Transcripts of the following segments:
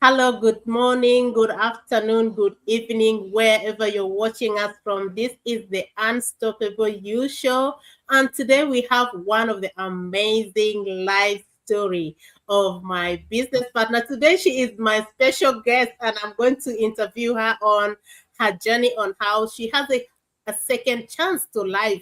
Hello, good morning, good afternoon, good evening, wherever you're watching us from. This is the Unstoppable You Show, and today we have one of the amazing life story of my business partner. Today she is my special guest, and I'm going to interview her on her journey on how she has a second chance to life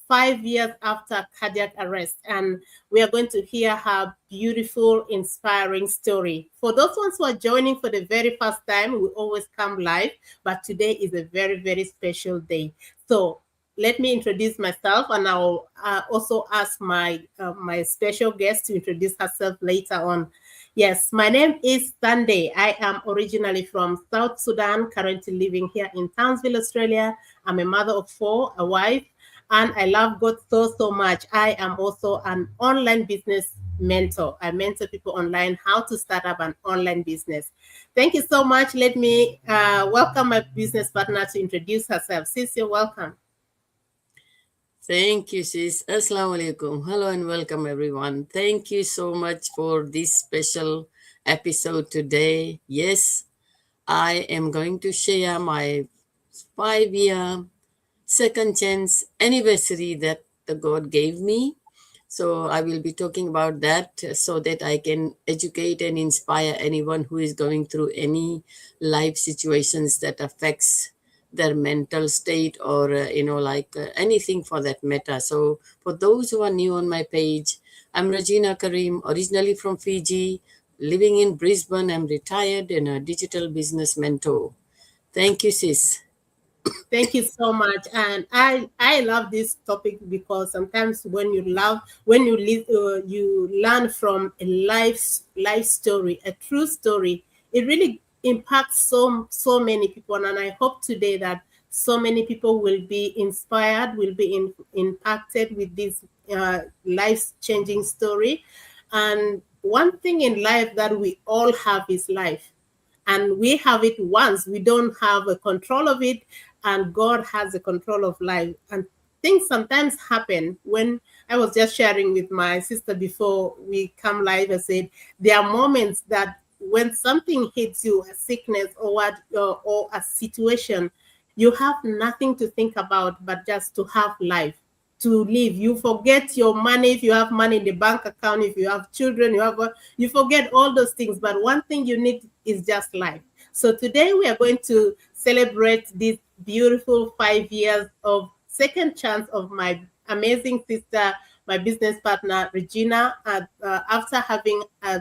5 years after cardiac arrest. And we are going to hear her beautiful, inspiring story. For those ones who are joining for the very first time, we always come live, but today is a very, very special day. So let me introduce myself, and I'll also ask my special guest to introduce herself later on. Yes, my name is Sunday. I am originally from South Sudan, currently living here in Townsville, Australia. I'm a mother of four, a wife, and I love God so much. I am also an online business mentor. I mentor people online how to start up an online business. Thank you so much. Let me welcome my business partner to introduce herself. Sis, you're welcome. Thank you, sis. Assalamu alaikum. Hello and welcome, everyone. Thank you so much for this special episode today. Yes, I am going to share my 5 year second chance anniversary that the God gave me. So I will be talking about that so that I can educate and inspire anyone who is going through any life situations that affects their mental state or anything for that matter. So for those who are new on my page, I'm Regina Karim, originally from Fiji, living in Brisbane. I'm retired and a digital business mentor. Thank you, sis. Thank you so much. And I love this topic because sometimes when you learn from a life story, a true story, it really impacts so many people. And I hope today that so many people will be inspired, will be impacted with this life changing story. And one thing in life that we all have is life, and we have it once. We don't have a control of it, and God has a control of life. And things sometimes happen. When I was just sharing with my sister before we come live, I said there are moments that when something hits you, a sickness or a situation, you have nothing to think about but just to have life, to live. You forget your money, if you have money in the bank account, if you have children, you forget all those things. But one thing you need is just life. So today we are going to celebrate this beautiful 5 years of second chance of my amazing sister, my business partner Regina, after having a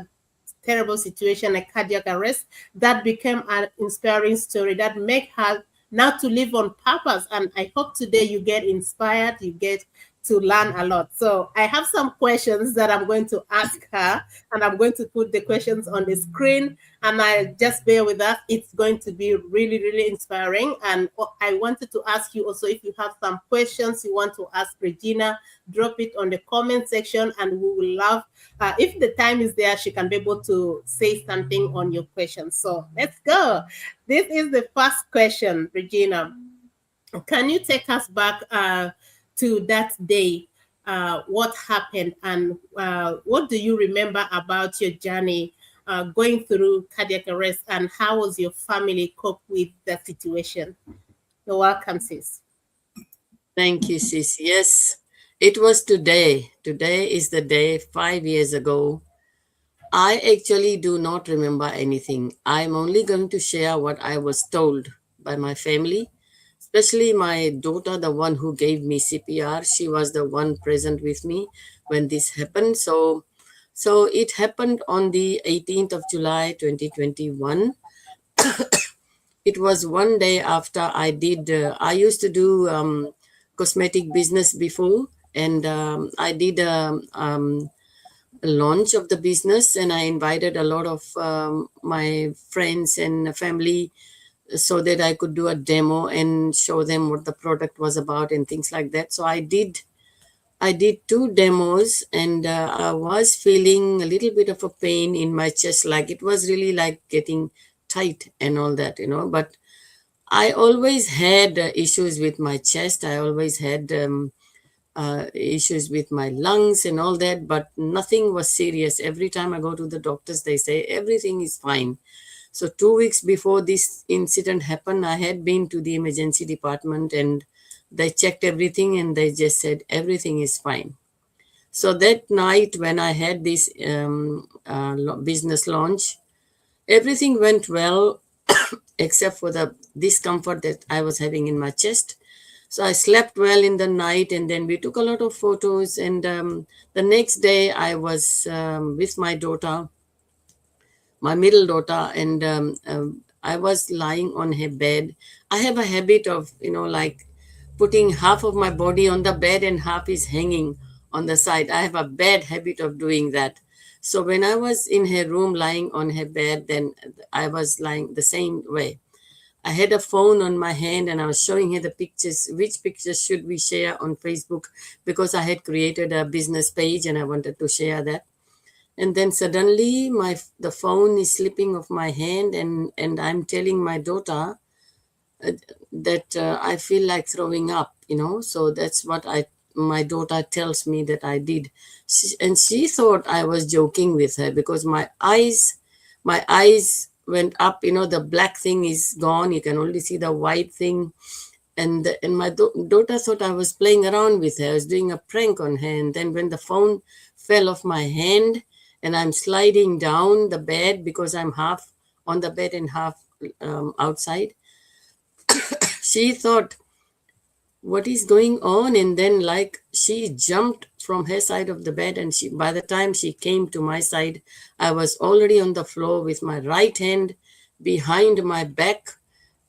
terrible situation, a cardiac arrest, that became an inspiring story that make her now to live on purpose. And I hope today you get inspired, you get to learn a lot. So I have some questions that I'm going to ask her, and I'm going to put the questions on the screen. And I just bear with us. It's going to be really, really inspiring. And I wanted to ask you also, if you have some questions you want to ask Regina, drop it on the comment section, and we will love, if the time is there, she can be able to say something on your questions. So let's go. This is the first question, Regina. Can you take us back to that day? What happened, and what do you remember about your journey going through cardiac arrest, and how was your family cope with the situation? You're welcome, sis. Thank you, sis. Yes, it was today. Today is the day 5 years ago. I actually do not remember anything. I'm only going to share what I was told by my family, especially my daughter, the one who gave me CPR. She was the one present with me when this happened. So it happened on the 18th of July 2021. It was one day after I used to do cosmetic business before, and I did a launch of the business, and I invited a lot of my friends and family so that I could do a demo and show them what the product was about and things like that. So I did two demos, and I was feeling a little bit of a pain in my chest, like it was really like getting tight and all that. But I always had issues with my chest. I always had issues with my lungs and all that, but nothing was serious. Every time I go to the doctors, they say everything is fine. So 2 weeks before this incident happened, I had been to the emergency department and they checked everything and they just said everything is fine. So that night when I had this business launch, everything went well except for the discomfort that I was having in my chest. So I slept well in the night, and then we took a lot of photos. And the next day, I was with my daughter, my middle daughter, and I was lying on her bed. I have a habit of, like putting half of my body on the bed and half is hanging on the side. I have a bad habit of doing that. So when I was in her room lying on her bed, then I was lying the same way. I had a phone on my hand and I was showing her the pictures. Which pictures should we share on Facebook? Because I had created a business page and I wanted to share that. And then suddenly the phone is slipping off my hand, and I'm telling my daughter that I feel like throwing up, So that's what my daughter tells me that I did. And she thought I was joking with her because my eyes went up, the black thing is gone. You can only see the white thing. And my daughter thought I was playing around with her. I was doing a prank on her. And then when the phone fell off my hand and I'm sliding down the bed because I'm half on the bed and half outside, she thought, what is going on? And then like she jumped from her side of the bed, and by the time she came to my side, I was already on the floor with my right hand behind my back.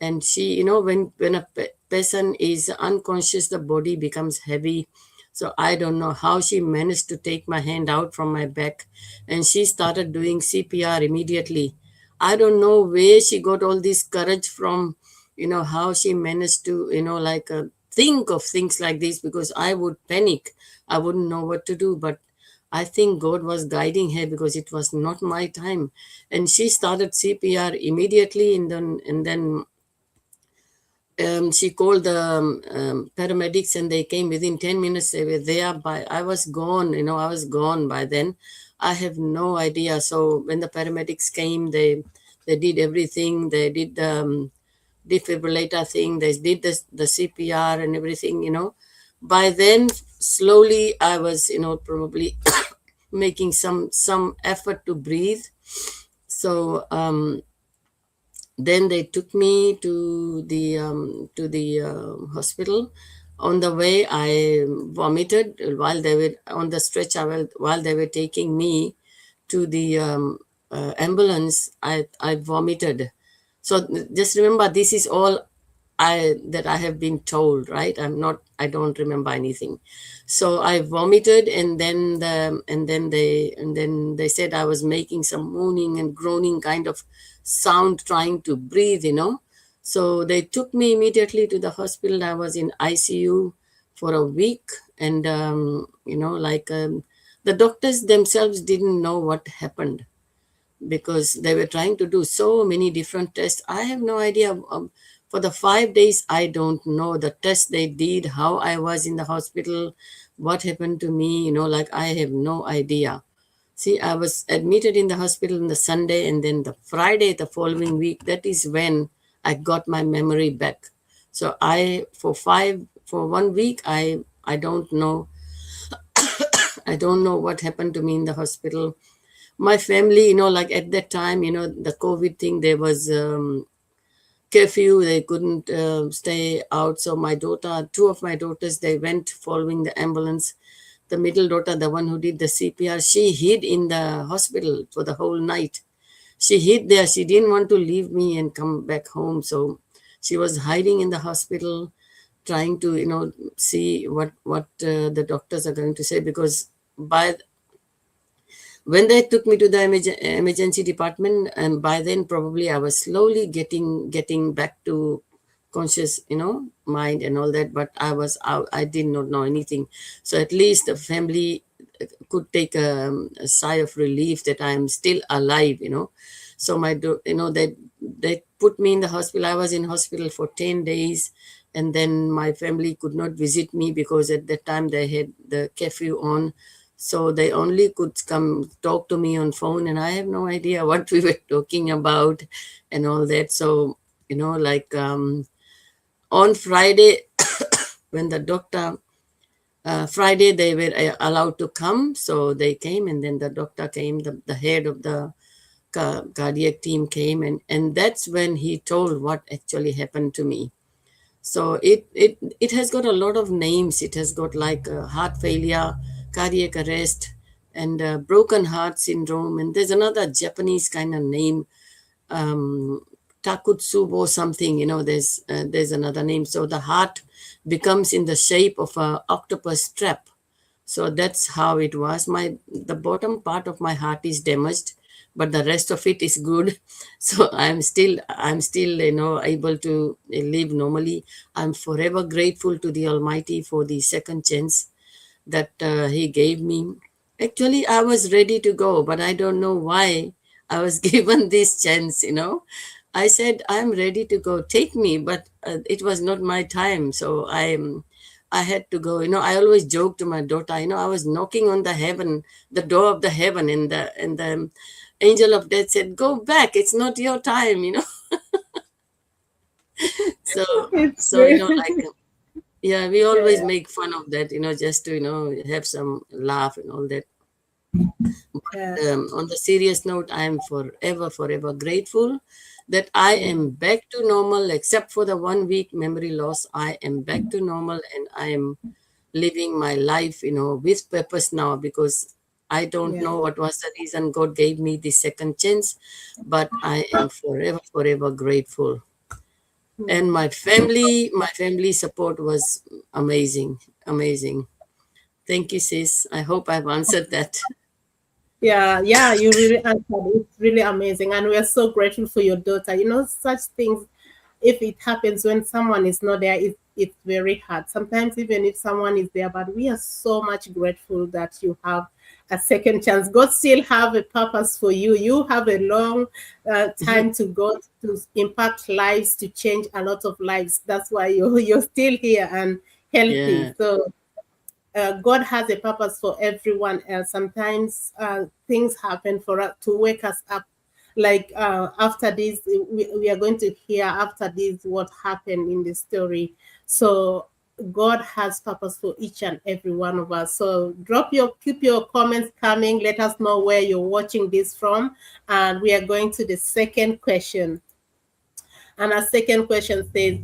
And she, when a person is unconscious, the body becomes heavy. So I don't know how she managed to take my hand out from my back, and she started doing CPR immediately. I don't know where she got all this courage from, how she managed to, think of things like this, because I would panic. I wouldn't know what to do. But I think God was guiding her because it was not my time. And she started CPR immediately, and then she called the paramedics, and they came within 10 minutes. They were there. I was gone, I was gone by then. I have no idea. So when the paramedics came, they did everything. They did the defibrillator thing. They did the CPR and everything, By then, slowly, I was, probably making some effort to breathe. So then they took me to the hospital. On the way, I vomited while they were on the stretcher. While they were taking me to the ambulance, I vomited. So just remember, this is all that I have been told, right? I don't remember anything. So I vomited, and then they said I was making some moaning and groaning kind of sound trying to breathe, So they took me immediately to the hospital. I was in ICU for a week, and the doctors themselves didn't know what happened, because they were trying to do so many different tests. I have no idea. For the 5 days, I don't know the tests they did, how I was in the hospital, what happened to me, I have no idea. See, I was admitted in the hospital on the Sunday, and then the Friday, the following week, that is when I got my memory back. So for 1 week, I don't know. I don't know what happened to me in the hospital. My family, at that time, the COVID thing, there was curfew. They couldn't stay out. So two of my daughters, they went following the ambulance. The middle daughter, the one who did the CPR, she hid in the hospital for the whole night. She hid there. She didn't want to leave me and come back home. So she was hiding in the hospital, trying to, see what the doctors are going to say, because when they took me to the emergency department, and by then probably I was slowly getting back to conscious, mind and all that, but I did not know anything. So at least the family could take a sigh of relief that I'm still alive, So they put me in the hospital. I was in hospital for 10 days, and then my family could not visit me because at that time they had the curfew on. So they only could come talk to me on phone, and I have no idea what we were talking about and all that. So, like on Friday, when the doctor, Friday they were allowed to come, so they came, and then the doctor came, the head of the cardiac team came, and that's when he told what actually happened to me. So it has got a lot of names. It has got like heart failure, cardiac arrest, and broken heart syndrome. And there's another Japanese kind of name, um, Takotsubo something. There's another name. So the heart becomes in the shape of a octopus trap. So that's how it was. The bottom part of my heart is damaged, but the rest of it is good. So I'm still able to live normally. I'm forever grateful to the Almighty for the second chance that He gave me. Actually, I was ready to go, but I don't know why I was given this chance. I said, I'm ready to go, take me, but it was not my time. So I had to go. I always joke to my daughter, I was knocking on the door of the heaven, and the angel of death said, go back, it's not your time. So, It's so, true. like, yeah, we always Yeah, make fun of that, just to, have some laugh and all that. yeah, On the serious note, I am forever grateful that I yeah, am back to normal, except for the 1 week memory loss. I am back to normal, and I am living my life, with purpose now, because I don't yeah. know what was the reason God gave me the second chance, but I am forever grateful. And Hmm. my family support was amazing, amazing. Thank you, sis. I hope I've answered that. Yeah, yeah, you really answered. It's really amazing. And we are so grateful for your daughter. Such things, if it happens when someone is not there, it's very hard. Sometimes, even if someone is there, but we are so much grateful that you have a second chance. God still have a purpose for you. You have a long time to go to impact lives, to change a lot of lives. That's why you're still here and healthy. Yeah. So God has a purpose for everyone else. Sometimes things happen for us to wake us up. Like after this, we are going to hear after this what happened in the story. So God has purpose for each and every one of us. So keep your comments coming. Let us know where you're watching this from, and we are going to the second question. And our second question says,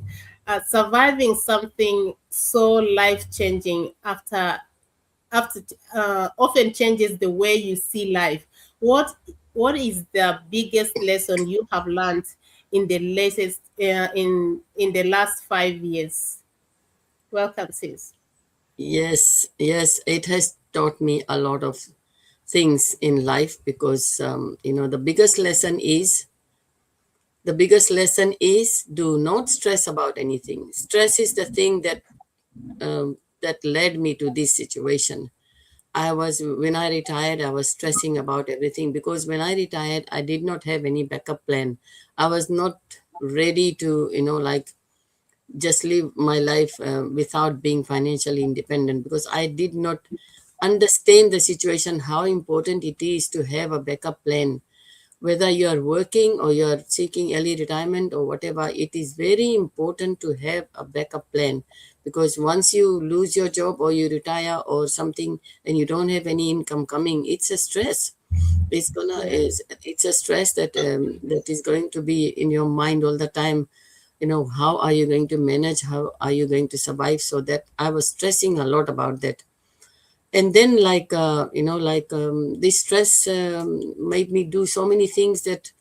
surviving something so life changing after often changes the way you see life. What is the biggest lesson you have learned in the latest in the last 5 years? Welcome, sis. Yes, yes, it has taught me a lot of things in life, because the biggest lesson is do not stress about anything. Stress is the thing that led me to this situation. When I retired, I was stressing about everything, because when I retired, I did not have any backup plan. I was not ready to, like, just live my life without being financially independent, because I did not understand the situation, how important it is to have a backup plan. Whether you are working or you are seeking early retirement or whatever, it is very important to have a backup plan, because once you lose your job or you retire or something and you don't have any income coming, it's a stress. Yeah, It's a stress that is going to be in your mind all the time. How are you going to manage, how are you going to survive? So that I was stressing a lot about that. And then, like, this stress made me do so many things that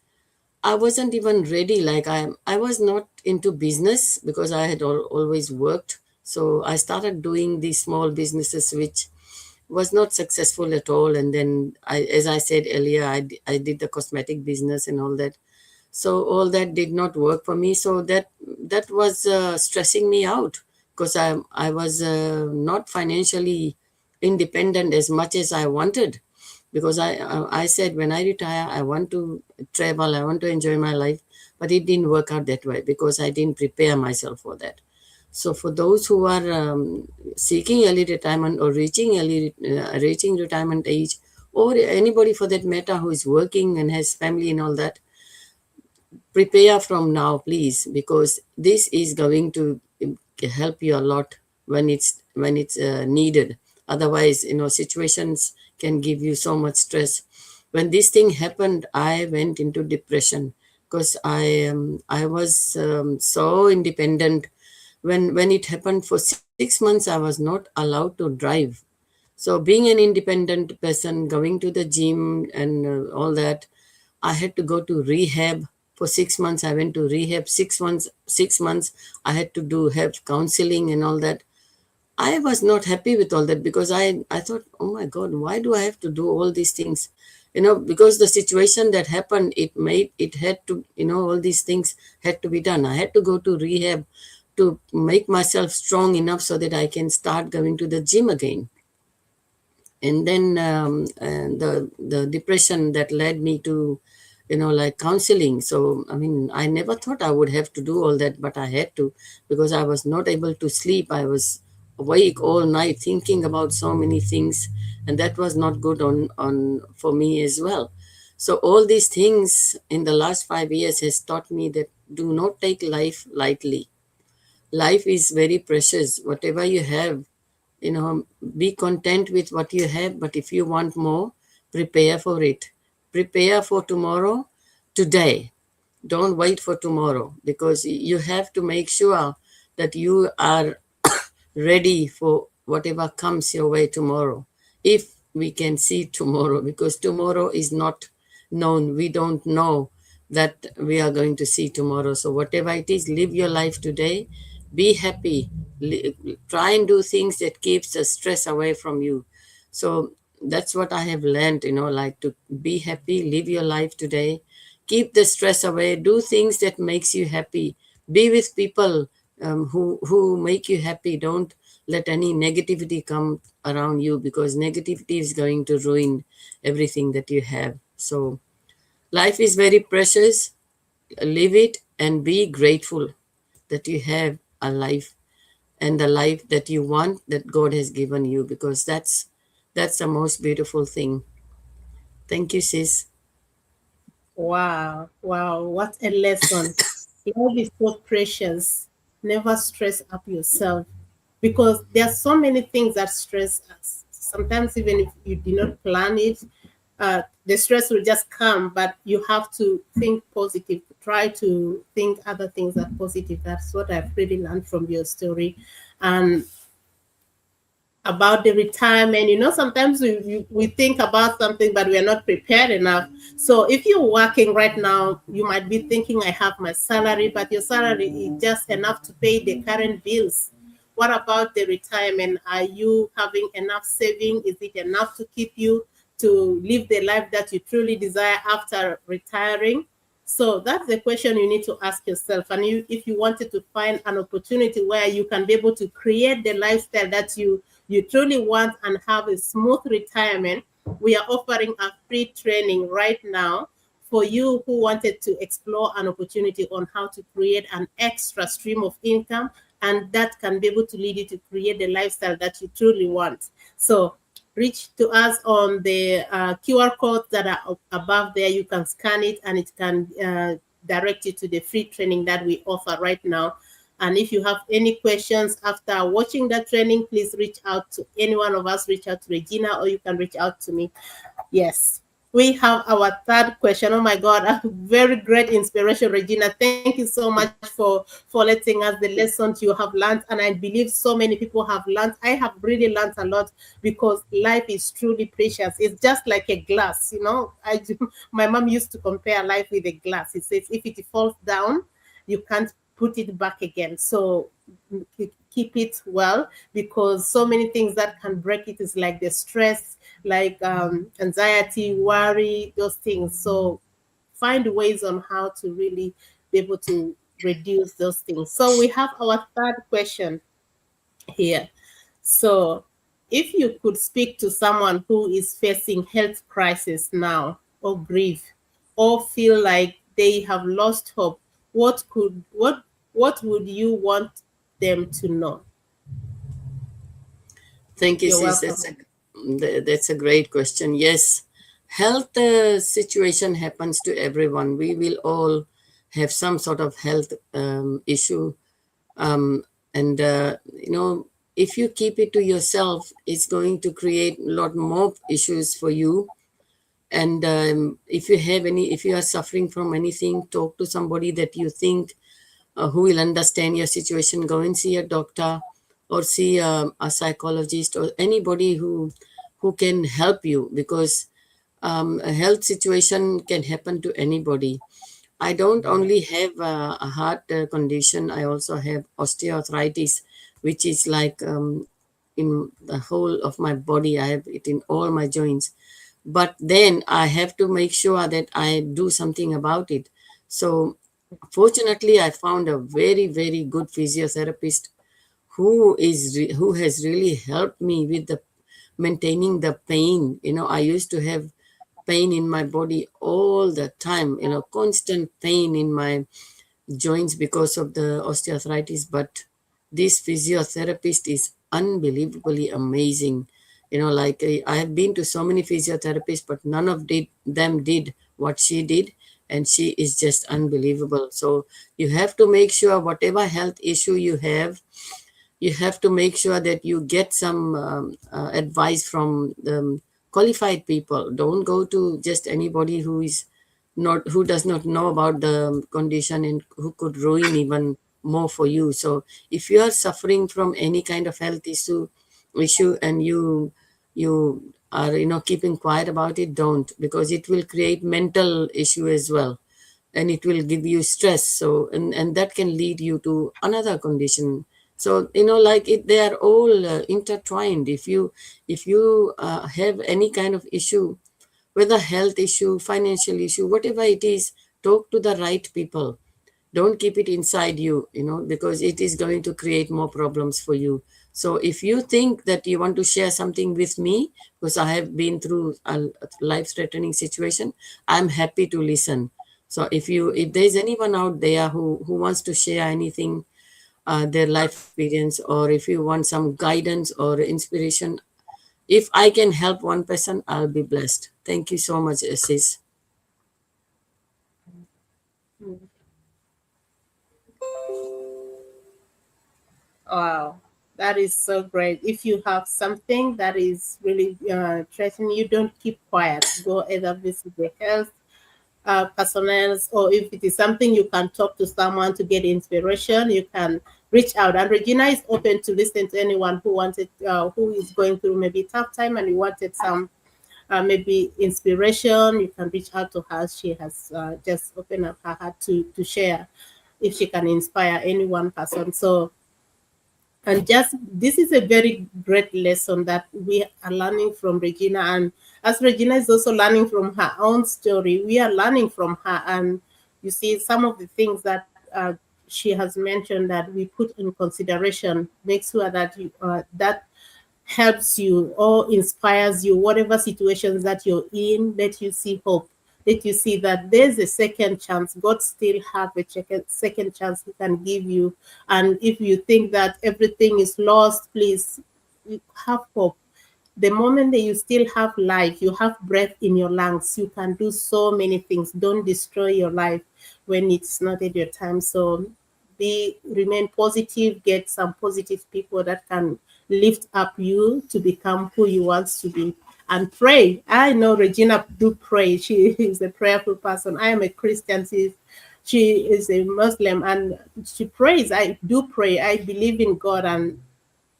I wasn't even ready. Like, I was not into business, because I had always worked. So I started doing these small businesses, which was not successful at all. And then, as I said earlier, I did the cosmetic business and all that. So all that did not work for me. So that was stressing me out, because I was not financially independent as much as I wanted, because I said, when I retire, I want to travel, I want to enjoy my life. But it didn't work out that way, because I didn't prepare myself for that. So for those who are seeking early retirement or reaching retirement age, or anybody for that matter who is working and has family and all that, prepare from now, please, because this is going to help you a lot when it's needed. Otherwise, situations can give you so much stress. When this thing happened, I went into depression because I was so independent. When it happened, for 6 months I was not allowed to drive. So being an independent person, going to the gym and all that, I had to go to rehab for 6 months. I went to rehab 6 months. 6 months I had to do have counseling and all that. I was not happy with all that because I thought, oh my God, why do I have to do all these things? Because the situation that happened, it had to, all these things had to be done. I had to go to rehab to make myself strong enough so that I can start going to the gym again. And then and the depression that led me to like counseling. So I mean, I never thought I would have to do all that, but I had to, because I was not able to sleep. I was awake all night thinking about so many things, and that was not good on for me as well. So all these things in the last 5 years has taught me that do not take life lightly. Life is very precious. Whatever you have, be content with what you have. But if you want more, prepare for it. Prepare for tomorrow today. Don't wait for tomorrow, because you have to make sure that you are ready for whatever comes your way tomorrow, if we can see tomorrow, because tomorrow is not known. We don't know that we are going to see tomorrow. So whatever it is, live your life today. Be happy. Try and do things that keeps the stress away from you. So that's what I have learned, like to be happy, live your life today, keep the stress away, do things that makes you happy, be with people who make you happy. Don't let any negativity come around you, because negativity is going to ruin everything that you have. So life is very precious. Live it and be grateful that you have a life, and the life that you want, that God has given you, because that's the most beautiful thing. Thank you, sis. Wow, wow, what a lesson. Love is so precious. Never stress up yourself, because there are so many things that stress us. Sometimes, even if you did not plan it, the stress will just come, but you have to think positive. Try to think other things that positive. That's what I've really learned from your story. And about the retirement, sometimes we think about something, but we are not prepared enough. So if you're working right now, you might be thinking, I have my salary, but your salary is just enough to pay the current bills. What about the retirement? Are you having enough saving? Is it enough to keep you to live the life that you truly desire after retiring? So that's the question you need to ask yourself. And if you wanted to find an opportunity where you can be able to create the lifestyle that you truly want and have a smooth retirement, we are offering a free training right now for you who wanted to explore an opportunity on how to create an extra stream of income, and that can be able to lead you to create the lifestyle that you truly want. So reach to us on the QR codes that are above there. You can scan it, and it can direct you to the free training that we offer right now. And if you have any questions after watching the training, please reach out to any one of us. Reach out to Regina, or you can reach out to me. Yes. We have our third question. Oh my God, a very great inspiration, Regina. Thank you so much for letting us the lessons you have learned. And I believe so many people have learned. I have really learned a lot, because life is truly precious. It's just like a glass, my mom used to compare life with a glass. It says if it falls down, you can't put it back again. So keep it well, because so many things that can break it is like the stress, like anxiety, worry, those things. So find ways on how to really be able to reduce those things. So we have our third question here. So if you could speak to someone who is facing health crisis now, or grief, or feel like they have lost hope, what would you want them to know? Thank you, You're sis. welcome. That's a great question. Yes, health situation happens to everyone. We will all have some sort of health issue, um, and if you keep it to yourself, it's going to create a lot more issues for you. And if you are suffering from anything, talk to somebody that you think who will understand your situation. Go and see a doctor, or see a psychologist, or anybody who can help you, because a health situation can happen to anybody. I don't only have a heart condition, I also have osteoarthritis, which is like in the whole of my body. I have it in all my joints. But then I have to make sure that I do something about it. So fortunately, I found a very, very good physiotherapist who has really helped me with the maintaining the pain. I used to have pain in my body all the time, constant pain in my joints because of the osteoarthritis. But this physiotherapist is unbelievably amazing. Like I have been to so many physiotherapists, but none of them did what she did, and she is just unbelievable. So you have to make sure whatever health issue you have to make sure that you get some advice from the qualified people. Don't go to just anybody who does not know about the condition, and who could ruin even more for you. So if you are suffering from any kind of health issue, and you are keeping quiet about it, don't, because it will create mental issue as well, and it will give you stress. So and that can lead you to another condition. So like they are all intertwined. If you have any kind of issue, whether health issue, financial issue, whatever it is, talk to the right people. Don't keep it inside you, because it is going to create more problems for you. So if you think that you want to share something with me, because I have been through a life threatening situation, I'm happy to listen. So if there's anyone out there who wants to share anything, their life experience, or if you want some guidance or inspiration, if I can help one person, I'll be blessed. Thank you so much, sis. Wow, that is so great. If you have something that is really threatening you, don't keep quiet. Go either visit the health personnel, or if it is something you can talk to someone to get inspiration, you can reach out. And Regina is open to listen to anyone who is going through maybe tough time and you wanted some maybe inspiration. You can reach out to her. She has just opened up her heart to share if she can inspire any one person. So, and just this is a very great lesson that we are learning from Regina. And as Regina is also learning from her own story, we are learning from her. And you see, some of the things that she has mentioned that we put in consideration, make sure that that helps you or inspires you, whatever situations that you're in, let you see hope. Let you see that there's a second chance. God still have a second chance He can give you. And if you think that everything is lost, please have hope. The moment that you still have life, you have breath in your lungs, you can do so many things. Don't destroy your life when it's not at your time. So remain positive, get some positive people that can lift up you to become who you want to be. And pray. I know Regina do pray. She is a prayerful person. I am a Christian. She is a Muslim and she prays. I do pray. I believe in God, and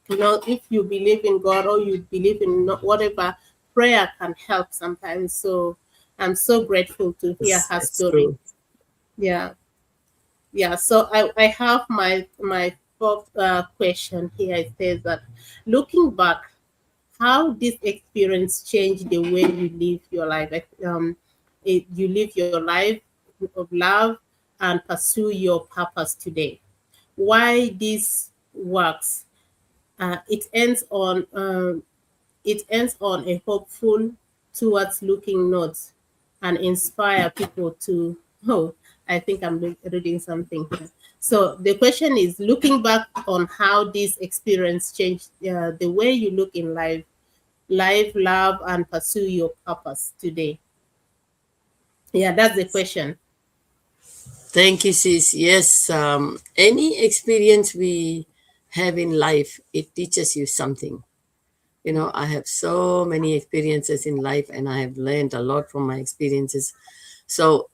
if you believe in God or you believe in whatever, prayer can help sometimes. So I'm so grateful to hear Yes, her that's story. true. Yeah. Yeah. So I have my fourth question here. It says that looking back, how this experience changed the way you live your life. Like, you live your life of love and pursue your purpose today. Why this works? Uh, it ends on it ends on a hopeful towards looking north and inspire people to Oh, I think I'm reading something here. So the question is, looking back on how this experience changed the way you look in life, love, and pursue your purpose today. Yeah, that's the question. Thank you, sis. Yes, any experience we have in life, it teaches you something. You know, I have so many experiences in life and I have learned a lot from my experiences. So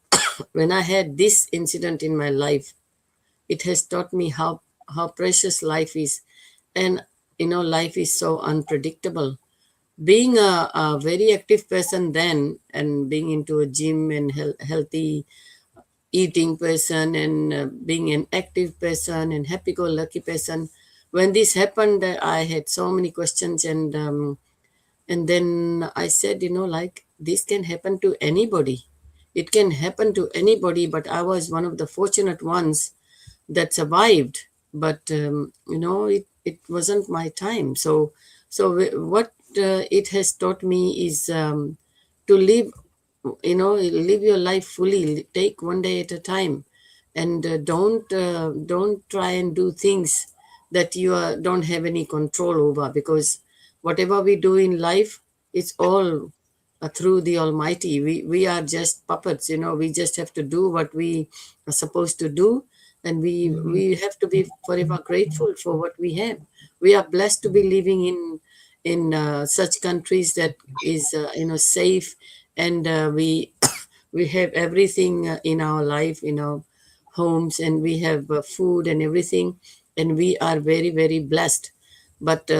when I had this incident in my life, it has taught me how precious life is. And you know, life is so unpredictable. Being a very active person then, and being into a gym and healthy eating person, and being an active person and happy-go-lucky person, when this happened, I had so many questions. And then I said, you know, like, this can happen to anybody. It can happen to anybody, but I was one of the fortunate ones that survived. But you know, it wasn't my time. So what it has taught me is to live, you know, live your life fully, take one day at a time. And don't try and do things that you don't have any control over, because whatever we do in life, it's all through the Almighty. We are just puppets, you know. We just have to do what we are supposed to do, and we have to be forever grateful for what we have. We are blessed to be living in such countries that is you know, safe. And we we have everything in our life, in our homes, and we have food and everything, and we are very, very blessed. But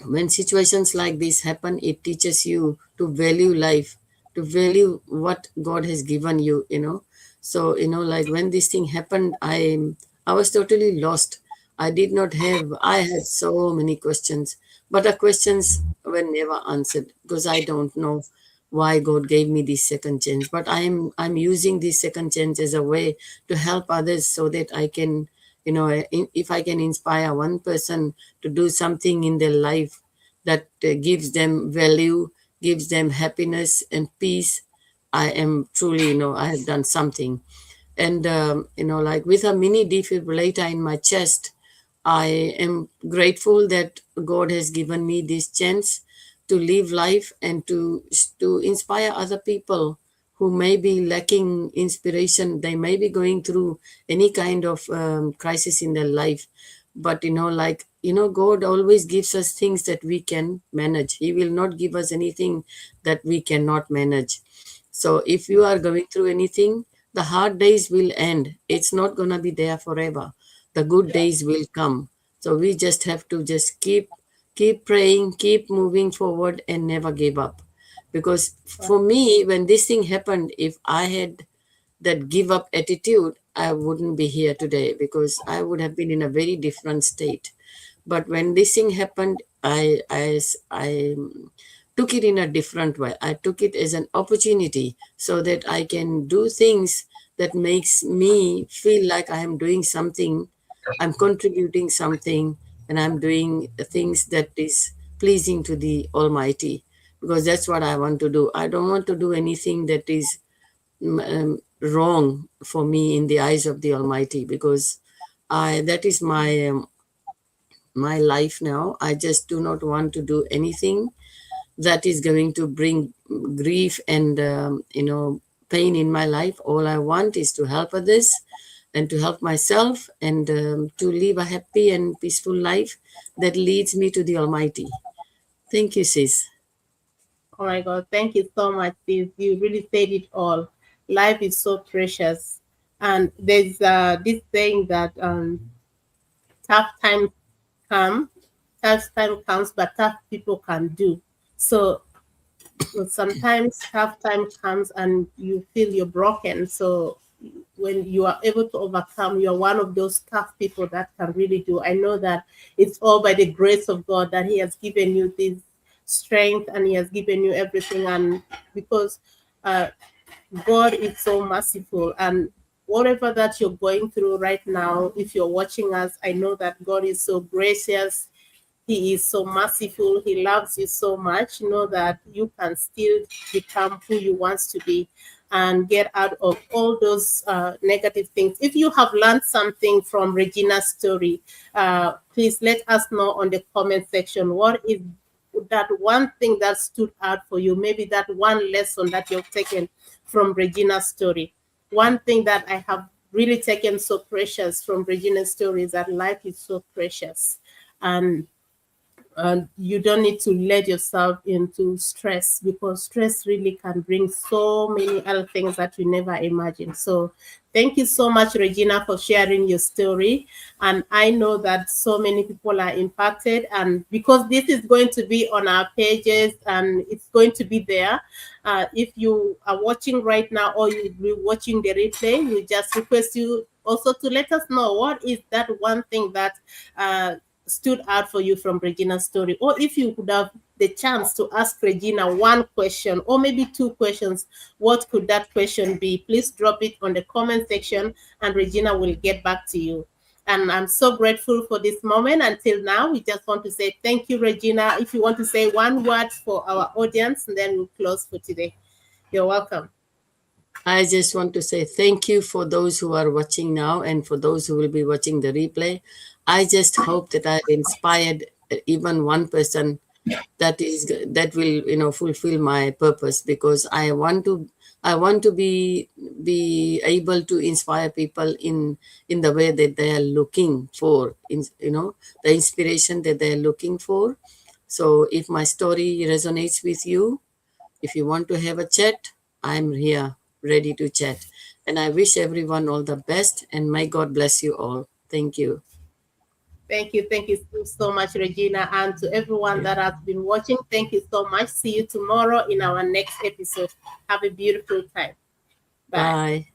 when situations like this happen, it teaches you to value life, to value what God has given you, you know. So you know, like, when this thing happened, I was totally lost. I had so many questions, but the questions were never answered, because I don't know why God gave me this second chance. But I'm using this second chance as a way to help others, so that I can, you know, if I can inspire one person to do something in their life that gives them value, gives them happiness and peace, I am truly, you know, I have done something. And you know, like, with a mini defibrillator in my chest, I am grateful that God has given me this chance to live life and to inspire other people who may be lacking inspiration. They may be going through any kind of crisis in their life. But you know, like, you know, God always gives us things that we can manage. He will not give us anything that we cannot manage. So if you are going through anything, the hard days will end. It's not going to be there forever. The good days will come. So we just have to just keep praying, keep moving forward, and never give up. Because for me, when this thing happened, if I had that give up attitude, I wouldn't be here today, because I would have been in a very different state. But when this thing happened, I took it in a different way. I took it as an opportunity, so that I can do things that makes me feel like I am doing something, I'm contributing something, and I'm doing things that is pleasing to the Almighty, because that's what I want to do. I don't want to do anything that is wrong for me in the eyes of the Almighty, because I that is my life now. I just do not want to do anything that is going to bring grief and you know, pain in my life. All I want is to help others and to help myself, and to live a happy and peaceful life that leads me to the Almighty. Thank you, sis. Oh my God, thank you so much, sis. You really said it all. Life is so precious. And there's this saying that tough times come, tough time comes, but tough people can do. So sometimes tough time comes and you feel you're broken. So when you are able to overcome, you're one of those tough people that can really do. I know that it's all by the grace of God that He has given you this strength and He has given you everything. And because uh, God is so merciful, and whatever that you're going through right now, if you're watching us, I know that God is so gracious. He is so merciful. He loves you so much. Know that you can still become who you want to be. and get out of all those negative things. If you have learned something from Regina's story, please let us know on the comment section. What is that one thing that stood out for you? Maybe that one lesson that you've taken from Regina's story. One thing that I have really taken so precious from Regina's story is that life is so precious, and you don't need to let yourself into stress, because stress really can bring so many other things that you never imagined. So thank you so much, Regina, for sharing your story. And I know that so many people are impacted, and because this is going to be on our pages and it's going to be there, if you are watching right now or you'll be watching the replay, we just request you also to let us know what is that one thing that stood out for you from Regina's story. Or if you could have the chance to ask Regina one question or maybe two questions, what could that question be? Please drop it on the comment section and Regina will get back to you. And I'm so grateful for this moment. Until now, we just want to say thank you, Regina. If you want to say one word for our audience, and then we'll close for today. You're welcome. I just want to say thank you for those who are watching now and for those who will be watching the replay. I just hope that I've inspired even one person that will fulfill my purpose, because I want to be able to inspire people in the way that they are looking for, the inspiration that they are looking for. So if my story resonates with you, if you want to have a chat, I'm here ready to chat. And I wish everyone all the best, and may God bless you all. Thank you. Thank you. Thank you so much, Regina. And to everyone that has been watching, thank you so much. See you tomorrow in our next episode. Have a beautiful time. Bye. Bye.